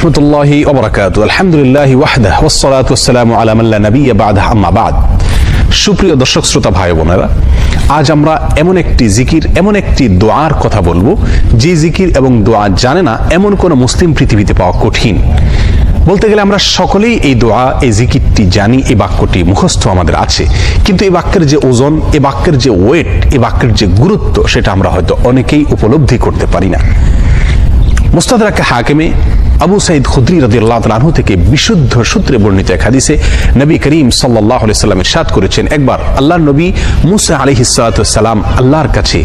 রহমতুল্লাহি ওয়া বারাকাতুহু। আলহামদুলিল্লাহি ওয়াহদাহু ওয়াসসালাতু ওয়াসসালামু আলা মান লা নাবিয়্যা বা'দাহু, আম্মা বা'দ। সুপ্রিয় দর্শক শ্রোতা ভাই বোনেরা, আজ আমরা এমন একটি জিকির, এমন একটি দোয়ার কথা বলবো যে জিকির এবং দোয়া জানে না এমন কোন মুসলিম পৃথিবীতে পাওয়া কঠিন। বলতে গেলে আমরা সকলেই এই দোয়া, এই জিকিরটি জানি, এই বাক্যটি মুখস্থ আমাদের আছে, কিন্তু এই বাক্যের যে ওজন, এই বাক্যের যে ওয়েট, এই বাক্যের যে গুরুত্ব, সেটা আমরা হয়তো অনেকেই উপলব্ধি করতে পারি না। মুস্তাদরাকে হাকিমে আবু সাঈদ খুদরি রাদিয়াল্লাহু তাআলা আনহু থেকে বিশুদ্ধ সূত্রে বর্ণিত এক হাদিসে নবী করিম সাল্লাল্লাহু আলাইহি সাল্লাম ইরশাদ করেছেন, একবার আল্লাহর নবী মুসা আলাইহিস সালাতু ওয়াসসালাম আল্লাহর কাছে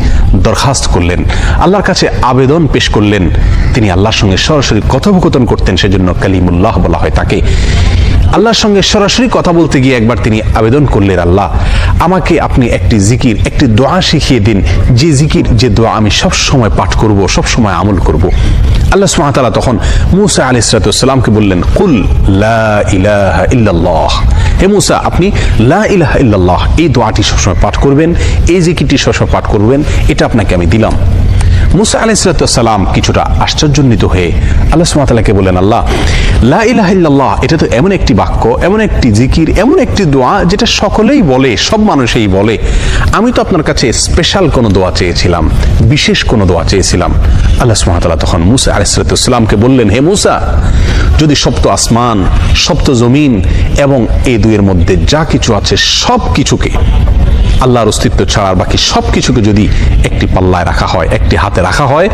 দরখাস্ত করলেন, আল্লাহর কাছে আবেদন পেশ করলেন। তিনি আল্লাহর সঙ্গে সরাসরি কথোপকথন করতেন, সেজন্য কালিমুল্লাহ বলা হয় তাকে। আল্লাহর সঙ্গে সরাসরি কথা বলতে গিয়ে একবার তিনি আবেদন করলেন, আল্লাহ আমাকে আপনি একটি জিকির, একটি দোয়া শিখিয়ে দিন, যে জিকির, যে দোয়া আমি সব সময় পাঠ করব, সব সময় আমল করব। আল্লাহ সুবহানাহু ওয়া তাআলা তখন মুসা আলাইহিস সালাতু ওয়াসসালামকে বললেন, কুল লা ইলাহা ইল্লাল্লাহ, হে মুসা আপনি লা ইলাহা ইল্লাল্লাহ এই দোয়াটি সবসময় পাঠ করবেন, এই জিকিরটি সবসময় পাঠ করবেন, এটা আপনাকে আমি দিলাম। মুসা আলাইহিস সালাতু ওয়াসসালাম কিছুটা আশ্চর্যান্বিত হয়ে আল্লাহ সুবহানাহু ওয়া তাআলাকে বললেন, আল্লাহ লা ইলাহা ইল্লাল্লাহ এটা তো এমন একটি বাক্য, এমন একটি জিকির, এমন একটি দোয়া যেটা সকলেই বলে, সব মানুষই বলে। আমি তো আপনার কাছে স্পেশাল কোনো দোয়া চেয়েছিলাম, বিশেষ কোনো দোয়া চেয়েছিলাম। আল্লাহ সুবহানাহু ওয়া তাআলা তখন মুসা আলাইহিস সালাতু ওয়াসসালামকে বললেন, হে মুসা, যদি সপ্ত আসমান, সপ্ত জমিন এবং এই দুইয়ের মধ্যে যা কিছু আছে সব কিছুকে, আল্লাহর অস্তিত্ব ছাড়া বাকি সব কিছুকে যদি একটি পাল্লায় রাখা হয়, একটি হাতে রাখা হয়,